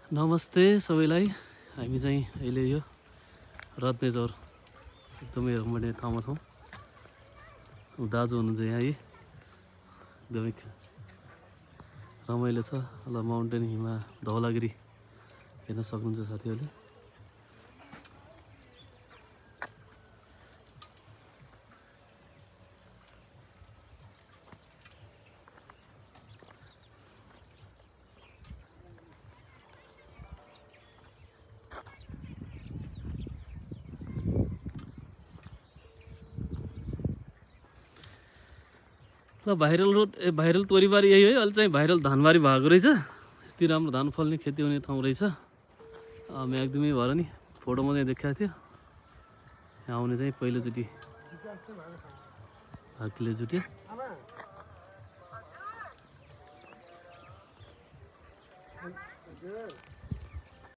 नमस्ते सबैलाई। हामी चाहिँ अहिले यो रत्नेचौर एकदमै रमाइलो ठाउँमा छौँ। दाजु हुनुहुन्छ यहाँ है, एकदमै रमाइलो छ। ल माउन्टेन हिमा धौलागिरी हेर्न सक्नुहुन्छ साथीहरूले। ल भाइरल रोड भाइरल तोरीबारी यही है। अहिले चाहिँ भाइरल धानबारी भएको रहेछ। यति राम्रो धान फल्ने खेती हुने ठाउँ रहेछ। एकदमै भएर नि फोटोमा चाहिँ देखाएको थियो। यहाँ आउने चाहिँ पहिलोचोटि हाकिले जुट्यो।